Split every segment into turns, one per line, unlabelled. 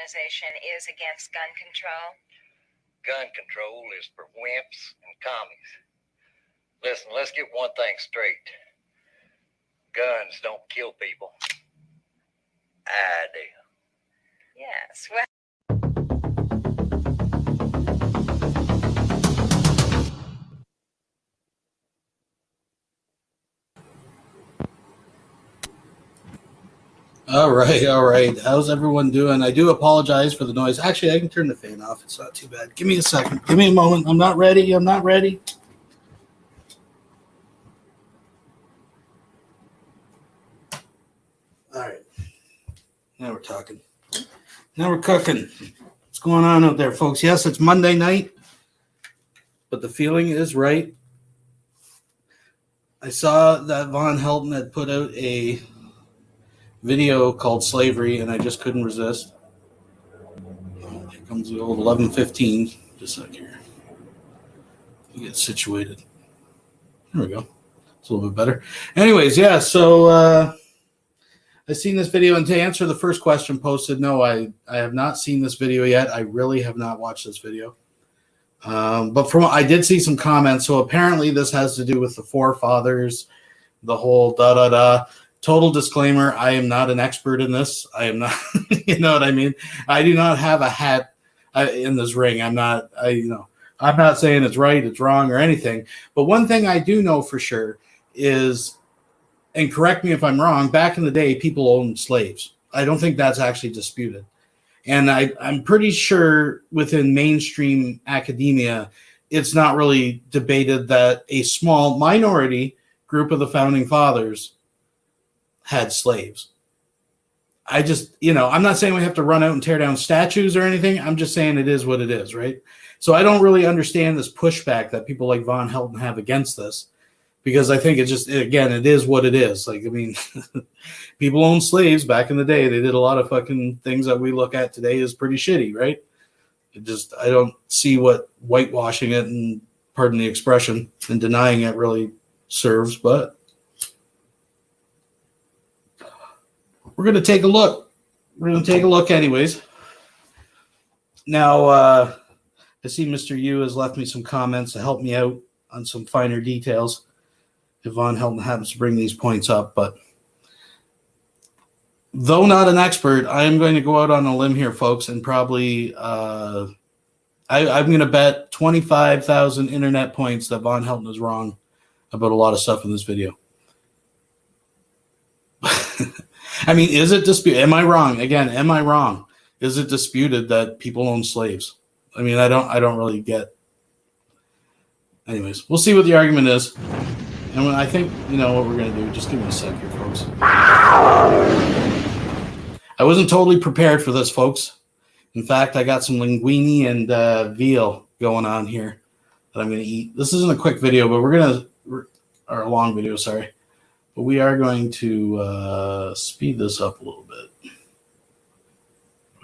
organization is against gun control?
Gun control is for wimps and commies. Listen, let's get one thing straight. Guns don't kill people. I do.
Yes, well...
All right. How's everyone doing? I do apologize for the noise. Actually, I can turn the fan off. It's not too bad. Give me a second. Give me a moment. I'm not ready. All right. Now we're talking. Now we're cooking. What's going on out there, folks? Yes, it's Monday night, but the feeling is right. I saw that Vonhelton had put out a video called Slavery, and I just couldn't resist. Here comes the old 11:15. Just a sec here. Get situated. There we go. It's a little bit better. Anyways, yeah, so I seen this video, and to answer the first question posted, no, I have not seen this video yet. I really have not watched this video. But I did see some comments, so apparently this has to do with the forefathers, the whole da-da-da. Total disclaimer, I am not an expert in this. I am not, you know what I mean? I do not have a hat in this ring. I'm not saying it's right, it's wrong, or anything. But one thing I do know for sure is, and correct me if I'm wrong, back in the day, people owned slaves. I don't think that's actually disputed. And I'm pretty sure within mainstream academia, it's not really debated that a small minority group of the founding fathers had slaves. I just, I'm not saying we have to run out and tear down statues or anything. I'm just saying it is what it is, right? So I don't really understand this pushback that people like Vonhelton have against this, because I think it is what it is. Like, I mean, people owned slaves back in the day. They did a lot of fucking things that we look at today as pretty shitty, right? I don't see what whitewashing it, and pardon the expression, and denying it really serves, but we're going to take a look. We're going to take a look anyways. Now, I see Mr. Yu has left me some comments to help me out on some finer details if Vonhelton happens to bring these points up. But though not an expert, I am going to go out on a limb here, folks, and probably I'm going to bet 25,000 internet points that Vonhelton is wrong about a lot of stuff in this video. I mean, is it disputed? Am I wrong? Again, am I wrong? Is it disputed that people own slaves? I mean, I don't really get. Anyways, we'll see what the argument is. And I think, you know, what we're going to do. Just give me a sec here, folks. I wasn't totally prepared for this, folks. In fact, I got some linguine and veal going on here that I'm going to eat. This isn't a quick video, but we're going to, or a long video, sorry. But we are going to speed this up a little bit.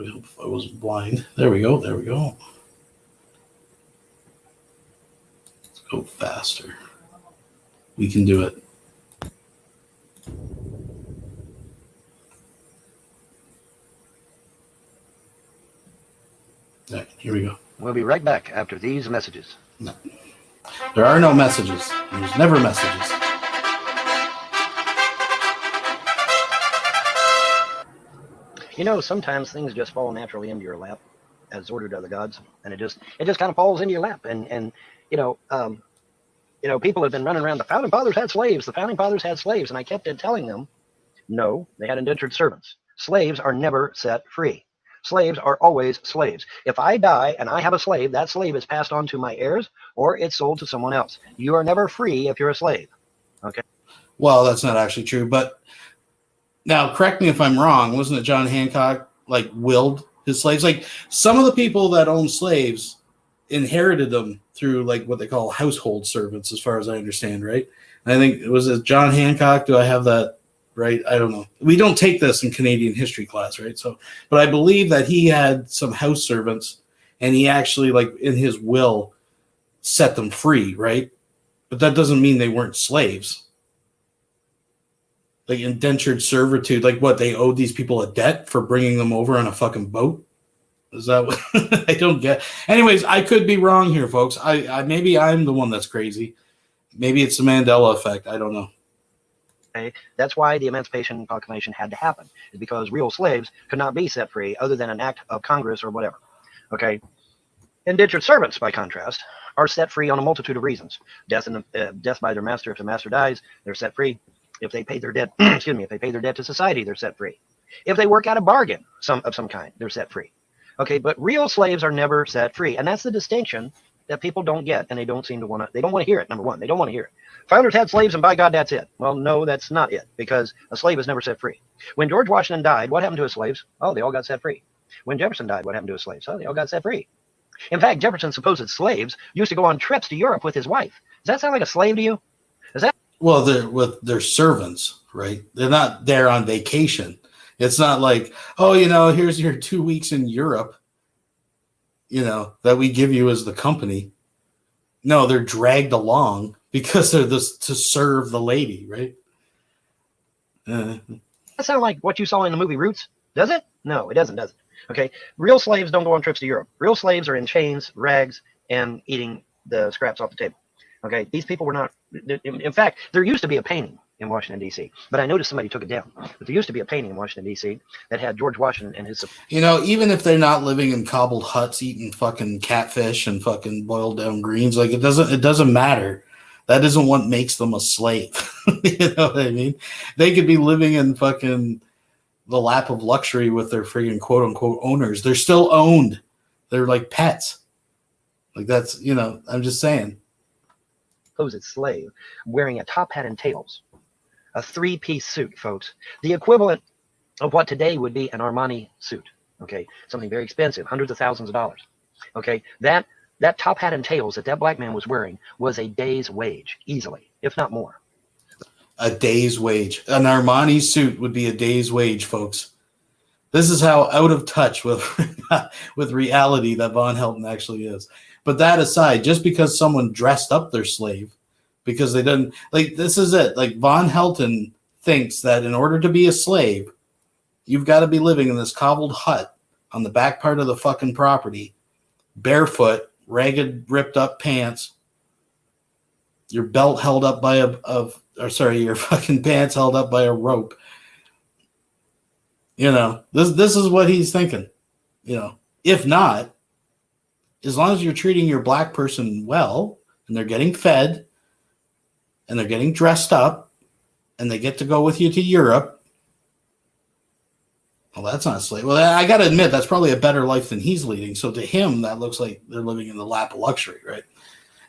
I hope I wasn't blind. There we go. There we go. Let's go faster. We can do it. All right, here we go.
We'll be right back after these messages.
No. There are no messages. There's never messages.
You know, sometimes things just fall naturally into your lap, as ordered of the gods, and it just kind of falls into your lap. And you know, people have been running around. The founding fathers had slaves. The founding fathers had slaves, and I kept telling them, no, they had indentured servants. Slaves are never set free. Slaves are always slaves. If I die and I have a slave, that slave is passed on to my heirs or it's sold to someone else. You are never free if you're a slave. Okay.
Well, that's not actually true. But now, correct me if I'm wrong. Wasn't it John Hancock like willed his slaves? Like some of the people that own slaves inherited them through like what they call household servants, as far as I understand, right? And I think it was John Hancock. Do I have that right? I don't know. We don't take this in Canadian history class, right? So, but I believe that he had some house servants, and he actually, like in his will, set them free, right? But that doesn't mean they weren't slaves. Like indentured servitude, like what, they owed these people a debt for bringing them over on a fucking boat? Is that what I don't get? Anyways, I could be wrong here, folks. I maybe I'm the one that's crazy. Maybe it's the Mandela effect. I don't know.
Okay. That's why the Emancipation Proclamation had to happen, is because real slaves could not be set free other than an act of Congress or whatever. Okay. Indentured servants, by contrast, are set free on a multitude of reasons. Death by their master. If the master dies, they're set free. If they pay their debt, excuse me, if they pay their debt to society, they're set free. If they work out a bargain of some kind, they're set free. Okay, but real slaves are never set free, and that's the distinction that people don't get, and they don't seem to want to. They don't want to hear it. Number one, they don't want to hear it. Founders had slaves, and by God, that's it. Well, no, that's not it, because a slave is never set free. When George Washington died, what happened to his slaves? Oh, they all got set free. When Jefferson died, what happened to his slaves? Oh, they all got set free. In fact, Jefferson's supposed slaves used to go on trips to Europe with his wife. Does that sound like a slave to you? Is that?
Well, they're with their servants, right? They're not there on vacation. It's not like, oh, you know, here's your 2 weeks in Europe, you know, that we give you as the company. No, they're dragged along because they're this to serve the lady, right?
That sound like what you saw in the movie Roots? Does it? No, it doesn't, does it? Okay. Real slaves don't go on trips to Europe. Real slaves are in chains, rags, and eating the scraps off the table. Okay. These people were not. In fact, there used to be a painting in Washington, D.C., but I noticed somebody took it down. But there used to be a painting in Washington, D.C. that had George Washington and his.
You know, even if they're not living in cobbled huts eating fucking catfish and fucking boiled down greens, like it doesn't matter. That isn't what makes them a slave. You know what I mean? They could be living in fucking the lap of luxury with their friggin' quote unquote owners. They're still owned. They're like pets. Like that's, you know, I'm just saying.
Supposed slave wearing a top hat and tails, a three-piece suit, folks. The equivalent of what today would be an Armani suit. Okay, something very expensive, hundreds of thousands of dollars. Okay, that top hat and tails that black man was wearing was a day's wage, easily, if not more.
A day's wage. An Armani suit would be a day's wage, folks. This is how out of touch with with reality that Vonhelton actually is. But that aside, just because someone dressed up their slave, because they didn't, like, this is it. Like, Vonhelton thinks that in order to be a slave, you've got to be living in this cobbled hut on the back part of the fucking property, barefoot, ragged, ripped up pants, your belt held up by your fucking pants held up by a rope. You know, this is what he's thinking. You know, if not, as long as you're treating your black person well and they're getting fed and they're getting dressed up and they get to go with you to Europe, well, that's not slave. Well, I got to admit, that's probably a better life than he's leading. So to him, that looks like they're living in the lap of luxury, right?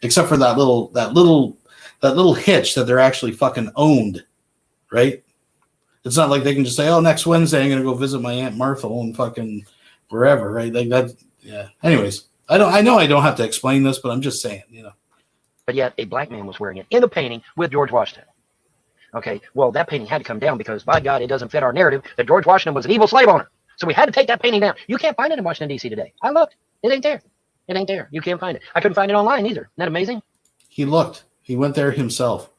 Except for that little hitch that they're actually fucking owned, right? It's not like they can just say, "Oh, next Wednesday I'm going to go visit my Aunt Martha and fucking wherever," right? Like that. Yeah. Anyways, I know I don't have to explain this, but I'm just saying,
But yet a black man was wearing it in a painting with George Washington. Okay, well, that painting had to come down because, by God, it doesn't fit our narrative that George Washington was an evil slave owner. So we had to take that painting down. You can't find it in Washington, D.C. today. I looked. It ain't there. It ain't there. You can't find it. I couldn't find it online either. Isn't that amazing?
He looked. He went there himself.
Isn't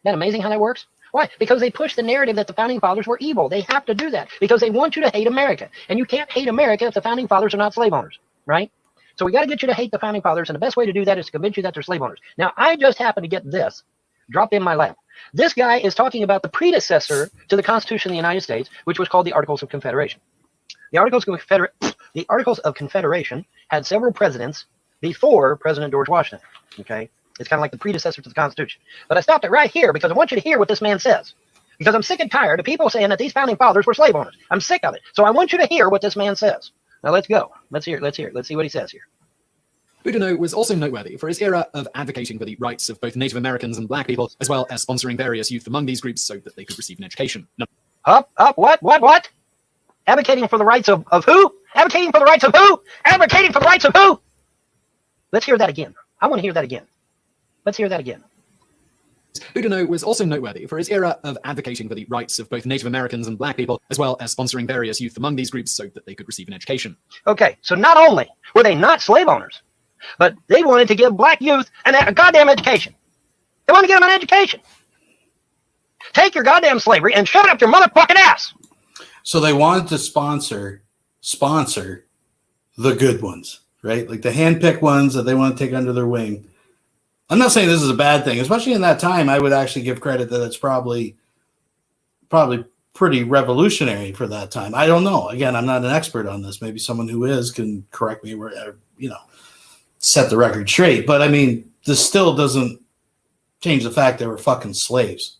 that amazing how that works? Why? Because they push the narrative that the Founding Fathers were evil. They have to do that because they want you to hate America. And you can't hate America if the Founding Fathers are not slave owners, right? So we got to get you to hate the Founding Fathers, and the best way to do that is to convince you that they're slave owners. Now, I just happened to get this dropped in my lap. This guy is talking about the predecessor to the Constitution of the United States, which was called the Articles of Confederation. The Articles of Confederation had several presidents before President George Washington. Okay, it's kind of like the predecessor to the Constitution. But I stopped it right here because I want you to hear what this man says. Because I'm sick and tired of people saying that these founding fathers were slave owners. I'm sick of it. So I want you to hear what this man says. Now let's go. Let's hear it. Let's see what he says here.
Boudinot was also noteworthy for his era of advocating for the rights of both Native Americans and black people, as well as sponsoring various youth among these groups so that they could receive an education.
What? Advocating for the rights of who? Advocating for the rights of who? Advocating for the rights of who? Let's hear that again. I want to hear that again. Let's hear that again.
Boudinot was also noteworthy for his era of advocating for the rights of both Native Americans and black people, as well as sponsoring various youth among these groups so that they could receive an education.
Okay, so not only were they not slave owners, but they wanted to give black youth a goddamn education. They want to give them an education. Take your goddamn slavery and shove it up your motherfucking ass.
So they wanted to sponsor the good ones, right? Like the handpicked ones that they want to take under their wing. I'm not saying this is a bad thing, especially in that time. I would actually give credit that it's probably pretty revolutionary for that time. I don't know. Again, I'm not an expert on this. Maybe someone who is can correct me, set the record straight. But I mean, this still doesn't change the fact they were fucking slaves.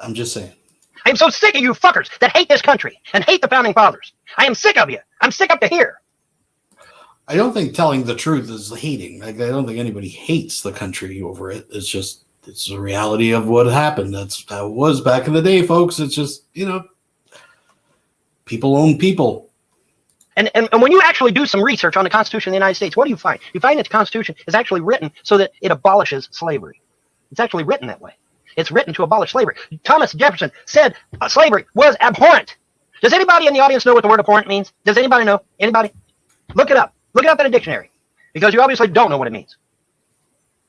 I'm just saying.
I am so sick of you fuckers that hate this country and hate the founding fathers. I am sick of you. I'm sick up to here.
I don't think telling the truth is hating. Like, I don't think anybody hates the country over it. It's the reality of what happened. That's how it was back in the day, folks. It's just, people own people.
And when you actually do some research on the Constitution of the United States, what do you find? You find that the Constitution is actually written so that it abolishes slavery. It's actually written that way. It's written to abolish slavery. Thomas Jefferson said slavery was abhorrent. Does anybody in the audience know what the word abhorrent means? Does anybody know? Anybody? Look it up. Look it up in a dictionary, because you obviously don't know what it means.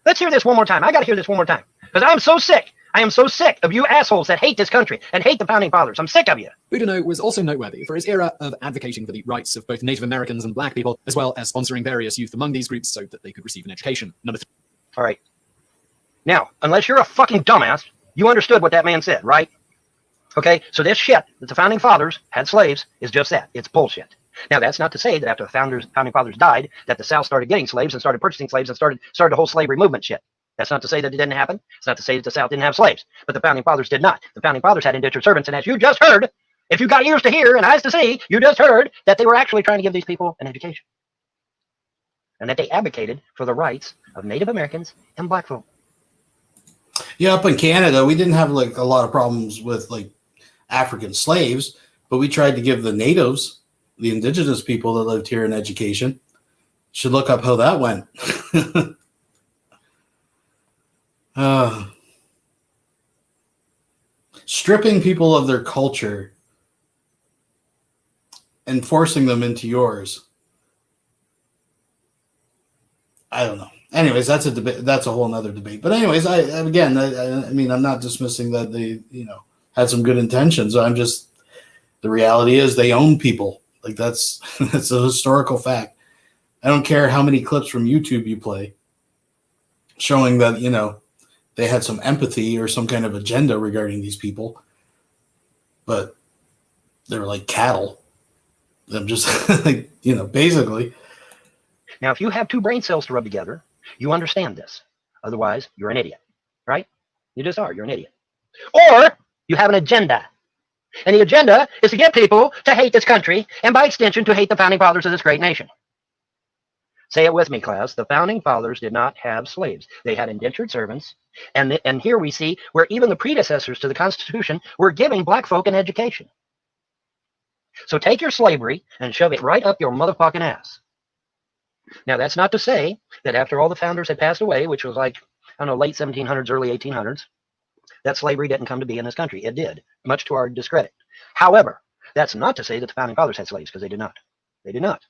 Let's hear this one more time. I got to hear this one more time, because I'm so sick. I am so sick of you assholes that hate this country and hate the founding fathers. I'm sick of you.
Boudinot was also noteworthy for his era of advocating for the rights of both Native Americans and black people, as well as sponsoring various youth among these groups so that they could receive an education.
All right. Now, unless you're a fucking dumbass, you understood what that man said, right? Okay, so this shit that the founding fathers had slaves is just that. It's bullshit. Now, that's not to say that after the founding fathers died, that the South started getting slaves and started purchasing slaves and started the whole slavery movement shit. That's not to say that it didn't happen. It's not to say that the South didn't have slaves, but the founding fathers did not. The founding fathers had indentured servants, and as you just heard, if you got ears to hear and eyes to see, you just heard that they were actually trying to give these people an education, and that they advocated for the rights of Native Americans and black folk.
Yeah, up in Canada, we didn't have like a lot of problems with like African slaves, but we tried to give the natives, the indigenous people that lived here, an education. Should look up how that went. Stripping people of their culture and forcing them into yours. I don't know. Anyways, that's a debate. That's a whole nother debate. But anyways, I mean, I'm not dismissing that they, had some good intentions. I'm just, the reality is they own people. Like that's a historical fact. I don't care how many clips from YouTube you play showing that, they had some empathy or some kind of agenda regarding these people, but they were like cattle. I'm just, basically.
Now, if you have two brain cells to rub together, you understand this. Otherwise, you're an idiot, right? You just are. You're an idiot. Or you have an agenda. And the agenda is to get people to hate this country and, by extension, to hate the founding fathers of this great nation. Say it with me, class. The founding fathers did not have slaves. They had indentured servants. And here we see where even the predecessors to the Constitution were giving black folk an education. So take your slavery and shove it right up your motherfucking ass. Now, that's not to say that after all the founders had passed away, which was like, I don't know, late 1700s, early 1800s, that slavery didn't come to be in this country. It did, much to our discredit. However, that's not to say that the founding fathers had slaves, because they did not. They did not.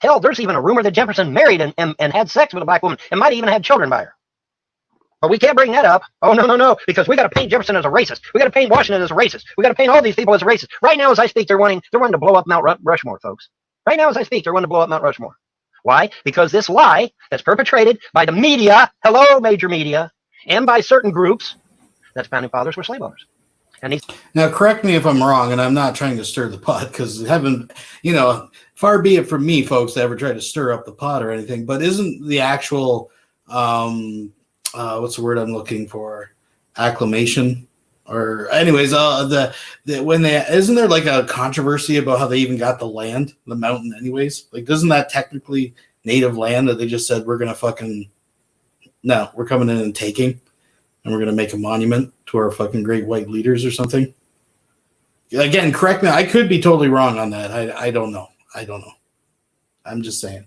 Hell, there's even a rumor that Jefferson married and had sex with a black woman and might even have had children by her. But we can't bring that up. Oh, no, because we got to paint Jefferson as a racist. We got to paint Washington as a racist. We got to paint all these people as racist. Right now, as I speak, they're wanting to blow up Mount Rushmore, folks. Right now, as I speak, they're wanting to blow up Mount Rushmore. Why? Because this lie that's perpetrated by the media, hello, major media, and by certain groups, that the founding fathers were slave owners. And
now, correct me if I'm wrong, and I'm not trying to stir the pot, because far be it from me, folks, to ever try to stir up the pot or anything. But isn't the actual, what's the word I'm looking for? Acclamation, or anyways, isn't there like a controversy about how they even got the land, the mountain, anyways? Like, isn't that technically native land that they just said we're coming in and taking? And we're going to make a monument to our fucking great white leaders or something. Again, correct me. I could be totally wrong on that. I don't know. I'm just saying.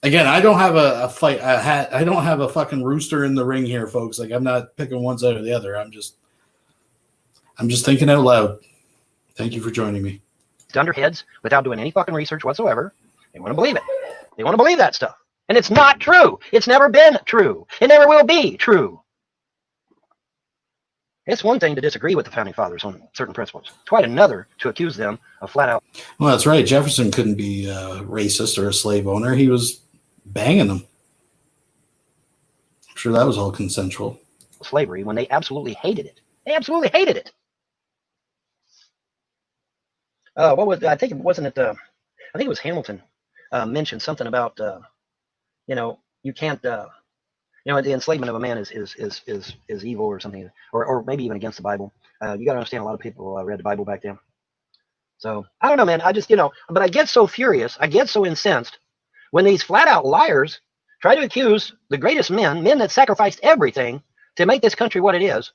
Again, I don't have a fight. I don't have a fucking rooster in the ring here, folks. Like, I'm not picking one side or the other. I'm just thinking out loud. Thank you for joining me.
Under heads without doing any fucking research whatsoever. They want to believe it. They want to believe that stuff. And it's not true. It's never been true. It never will be true. It's one thing to disagree with the founding fathers on certain principles. It's quite another to accuse them of flat out.
Well, that's right. Jefferson couldn't be a racist or a slave owner. He was banging them. I'm sure that was all consensual.
Slavery when they absolutely hated it. They absolutely hated it. What was I think it wasn't it? I think it was Hamilton mentioned something about you can't. The enslavement of a man is evil or something, or maybe even against the Bible. You got to understand, a lot of people read the Bible back then. So I don't know, man. I just, but I get so furious. I get so incensed when these flat out liars try to accuse the greatest men that sacrificed everything to make this country what it is,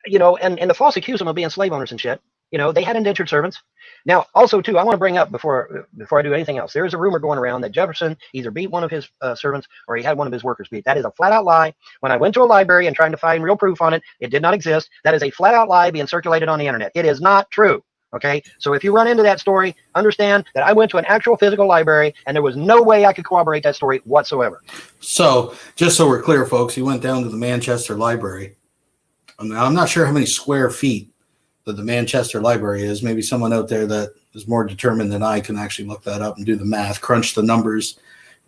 and to false accuse them of being slave owners and shit. They had indentured servants. Now, also, too, I want to bring up before I do anything else, there is a rumor going around that Jefferson either beat one of his servants or he had one of his workers beat. That is a flat-out lie. When I went to a library and trying to find real proof on it, it did not exist. That is a flat-out lie being circulated on the internet. It is not true, okay? So if you run into that story, understand that I went to an actual physical library and there was no way I could corroborate that story whatsoever.
So, just so we're clear, folks, he went down to the Manchester Library. I'm not sure how many square feet that the Manchester Library is. Maybe someone out there that is more determined than I can actually look that up and do the math, crunch the numbers,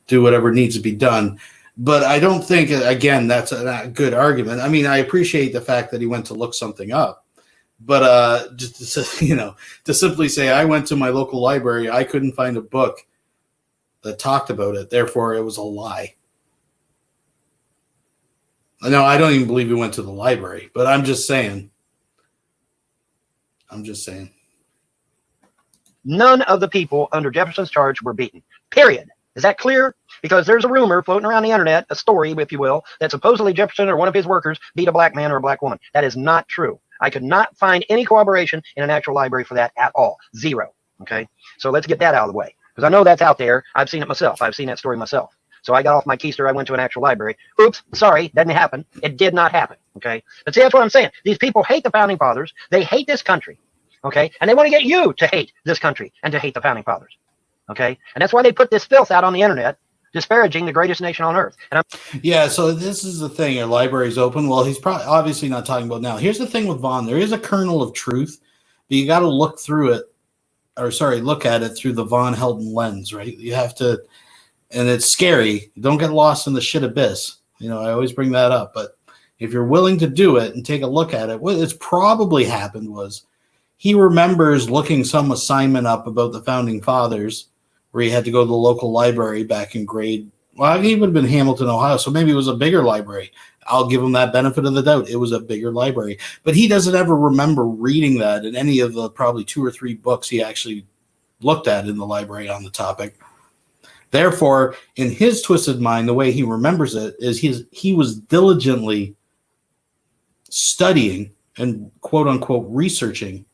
do whatever needs to be done. But I don't think, again, that's a good argument. I mean, I appreciate the fact that he went to look something up, but just to simply say I went to my local library, I couldn't find a book that talked about it, therefore it was a lie. No, I don't even believe he went to the library, but I'm just saying.
None of the people under Jefferson's charge were beaten. Period. Is that clear? Because there's a rumor floating around the internet, a story, if you will, that supposedly Jefferson or one of his workers beat a black man or a black woman. That is not true. I could not find any corroboration in an actual library for that at all. Zero. Okay? So let's get that out of the way. Because I know that's out there. I've seen it myself. I've seen that story myself. So I got off my keister. I went to an actual library. Oops, sorry, didn't happen. It did not happen. Okay? But see, that's what I'm saying. These people hate the founding fathers. They hate this country. Okay? And they want to get you to hate this country and to hate the founding fathers. Okay? And that's why they put this filth out on the internet, disparaging the greatest nation on earth.
Yeah, so this is the thing. Your library's open. Well, he's probably obviously not talking about now. Here's the thing with Vaughn. There is a kernel of truth, but you got to look at it through the Vonhelton lens, right? You have to, and it's scary. Don't get lost in the shit abyss. I always bring that up. But if you're willing to do it and take a look at it, what it's probably happened was he remembers looking some assignment up about the founding fathers where he had to go to the local library back in he would have been Hamilton, Ohio, so maybe it was a bigger library. I'll give him that benefit of the doubt. It was a bigger library. But he doesn't ever remember reading that in any of the probably 2 or 3 books he actually looked at in the library on the topic. Therefore, in his twisted mind, the way he remembers it is he was diligently studying and quote unquote researching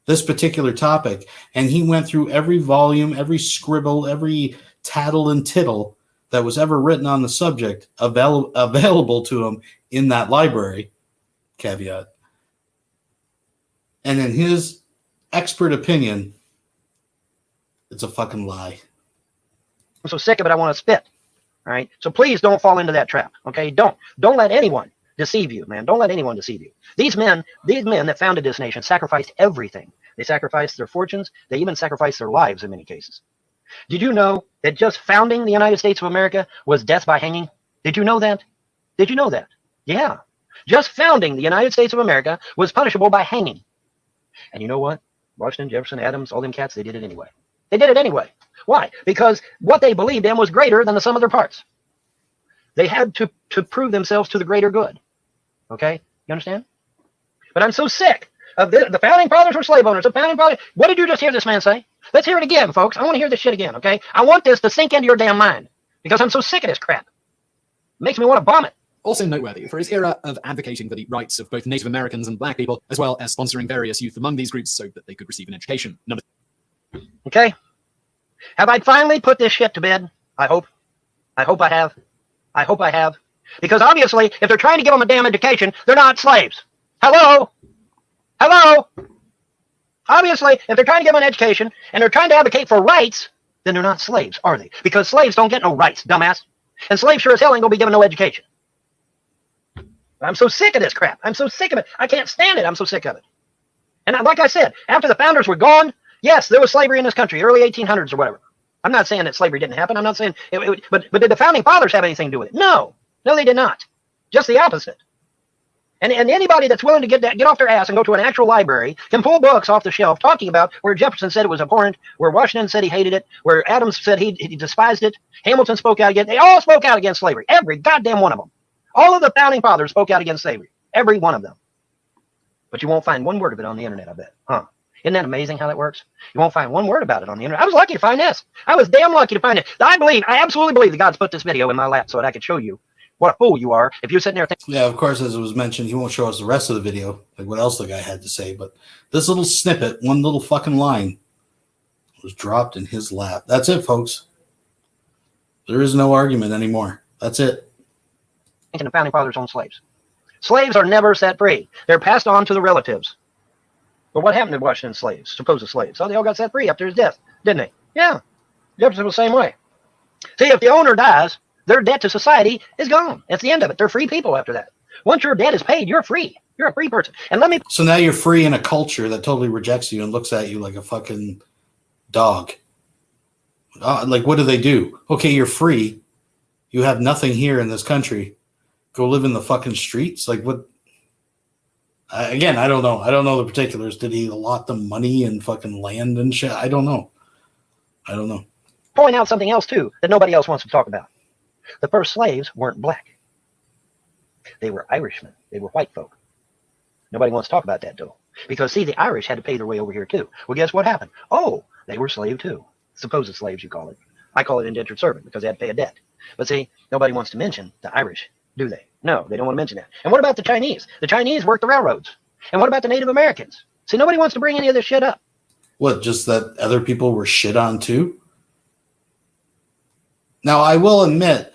this particular topic. And he went through every volume, every scribble, every tattle and tittle that was ever written on the subject available to him in that library, caveat. And in his expert opinion, it's a fucking lie.
I'm so sick of it, I want to spit. All right. So please don't fall into that trap. Okay. Don't let anyone deceive you, man. Don't let anyone deceive you. These men that founded this nation sacrificed everything. They sacrificed their fortunes. They even sacrificed their lives in many cases. Did you know that just founding the United States of America was death by hanging? Did you know that? Did you know that? Yeah. Just founding the United States of America was punishable by hanging. And you know what? Washington, Jefferson, Adams, all them cats, they did it anyway. They did it anyway. Why? Because what they believed in was greater than the sum of their parts. They had to prove themselves to the greater good. Okay? You understand? But I'm so sick of the founding fathers were slave owners. The founding fathers. What did you just hear this man say? Let's hear it again, folks. I want to hear this shit again, okay? I want this to sink into your damn mind because I'm so sick of this crap. It makes me want to vomit.
Also noteworthy for his era of advocating for the rights of both Native Americans and black people, as well as sponsoring various youth among these groups so that they could receive an education.
Okay? Have I finally put this shit to bed? I hope. I hope I have. I hope I have. Because obviously, if they're trying to give them a damn education, they're not slaves. Hello? Hello? Obviously, if they're trying to give them an education and they're trying to advocate for rights, then they're not slaves, are they? Because slaves don't get no rights, dumbass. And slaves sure as hell ain't gonna be given no education. I'm so sick of this crap. I'm so sick of it. I can't stand it. I'm so sick of it. And like I said, after the founders were gone, yes, there was slavery in this country, early 1800s or whatever. I'm not saying that slavery didn't happen. I'm not saying, but did the founding fathers have anything to do with it? No. No, they did not. Just the opposite. And anybody that's willing to get off their ass and go to an actual library can pull books off the shelf talking about where Jefferson said it was abhorrent, where Washington said he hated it, where Adams said he despised it, Hamilton spoke out against it. They all spoke out against slavery. Every goddamn one of them. All of the founding fathers spoke out against slavery. Every one of them. But you won't find one word of it on the internet, I bet. Huh? Isn't that amazing how that works? You won't find one word about it on the internet. I was lucky to find this. I was damn lucky to find it. I absolutely believe that God's put this video in my lap so that I could show you what a fool you are if you're sitting there thinking.
Yeah, of course, as it was mentioned, he won't show us the rest of the video, like what else the guy had to say. But this little snippet, one little fucking line, was dropped in his lap. That's it, folks. There is no argument anymore. That's it.
The founding fathers owned slaves. Slaves are never set free. They're passed on to the relatives. But what happened to Washington's slaves, supposed slaves? Oh, they all got set free after his death, didn't they? Yeah. Jefferson was the same way. See, if the owner dies, their debt to society is gone. That's the end of it. They're free people after that. Once your debt is paid, you're free. You're a free person. And
So now you're free in a culture that totally rejects you and looks at you like a fucking dog. Like, what do? Okay, you're free. You have nothing here in this country. Go live in the fucking streets? Like, what? Again, I don't know. I don't know the particulars. Did he allot them money and fucking land and shit? I don't know.
Point out something else, too, that nobody else wants to talk about. The first slaves weren't black. They were Irishmen. They were white folk. Nobody wants to talk about that, though. Because, see, the Irish had to pay their way over here, too. Well, guess what happened? Oh, they were slave, too. Supposed slaves, you call it. I call it indentured servant because they had to pay a debt. But, see, nobody wants to mention the Irish, do they? No, they don't want to mention that. And what about the Chinese? The Chinese worked the railroads. And what about the Native Americans? See, nobody wants to bring any of this shit up.
What, just that other people were shit on, too? Now, I will admit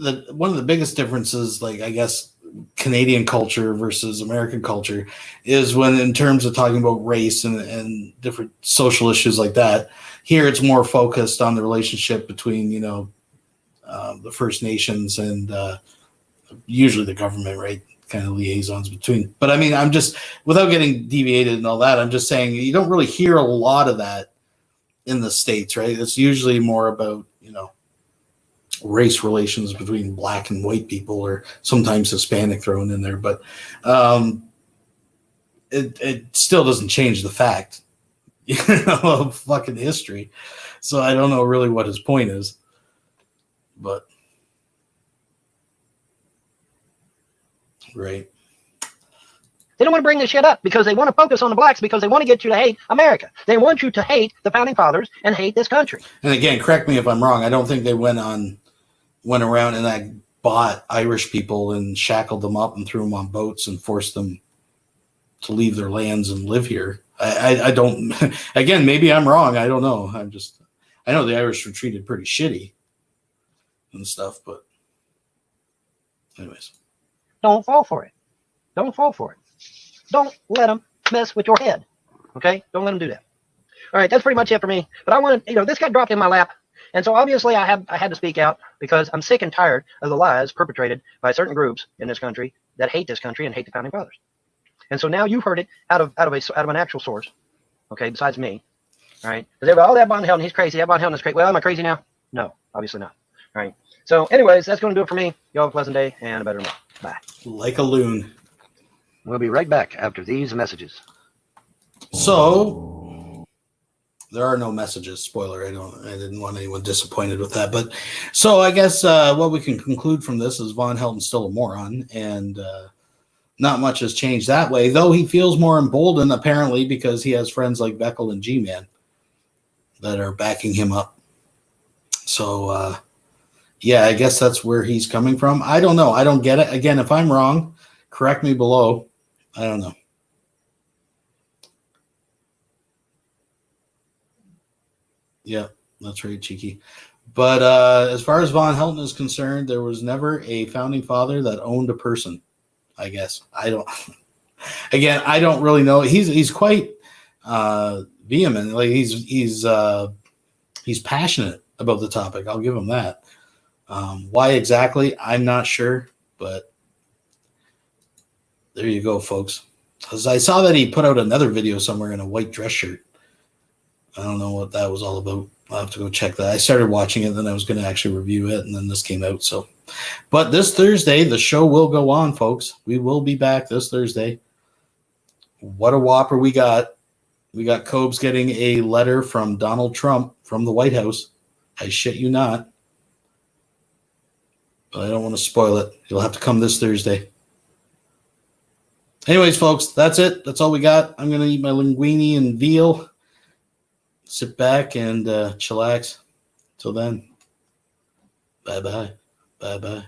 that one of the biggest differences, like, I guess, Canadian culture versus American culture is when, in terms of talking about race and different social issues like that, here it's more focused on the relationship between, the First Nations and usually the government, right? Kind of liaisons between. But I mean, I'm just, without getting deviated and all that, I'm just saying you don't really hear a lot of that in the States, right? It's usually more about, race relations between black and white people, or sometimes Hispanic thrown in there. But it still doesn't change the fact, of fucking history. So I don't know really what his point is, but right.
They don't want to bring this shit up because they want to focus on the blacks because they want to get you to hate America. They want you to hate the founding fathers and hate this country.
And again, correct me if I'm wrong. I don't think they went around and bought Irish people and shackled them up and threw them on boats and forced them to leave their lands and live here. I don't. Again, maybe I'm wrong. I don't know. I know the Irish were treated pretty shitty and stuff, but anyways,
Don't fall for it. Don't fall for it. Don't let them mess with your head. Okay? Don't let them do that. All right, that's pretty much it for me. But I want to, this got dropped in my lap. And so obviously I had to speak out because I'm sick and tired of the lies perpetrated by certain groups in this country that hate this country and hate the founding fathers. And so now you've heard it out of an actual source, okay, besides me. All right? Because everybody, that Vonhelton, he's crazy. That Vonhelton is crazy. Well, am I crazy now? No, obviously not. All right. So anyways, that's going to do it for me. Y'all have a pleasant day and a better month. Bye.
like a loon.
We'll be right back after these messages.
So there are no messages. Spoiler. I didn't want anyone disappointed with that. But so I guess what we can conclude from this is Vonhelton's still a moron, and not much has changed that way. Though he feels more emboldened apparently because he has friends like Beckel and G-Man that are backing him up. So yeah, I guess that's where he's coming from. I don't know. I don't get it. Again, if I'm wrong, correct me below. I don't know. Yeah, that's right, Cheeky. But as far as Vonhelton is concerned, there was never a founding father that owned a person, I guess. I don't. Again, I don't really know. He's quite vehement. Like he's passionate about the topic. I'll give him that. Why exactly? I'm not sure, but there you go, folks. Because I saw that he put out another video somewhere in a white dress shirt. I don't know what that was all about. I'll have to go check that. I started watching it, then I was going to actually review it, and then this came out. So, but this Thursday, the show will go on, folks. We will be back this Thursday. What a whopper we got. We got Cobes getting a letter from Donald Trump from the White House. I shit you not. But I don't want to spoil it. It'll have to come this Thursday. Anyways, folks, that's it. That's all we got. I'm going to eat my linguine and veal. Sit back and chillax. Till then, bye-bye. Bye-bye.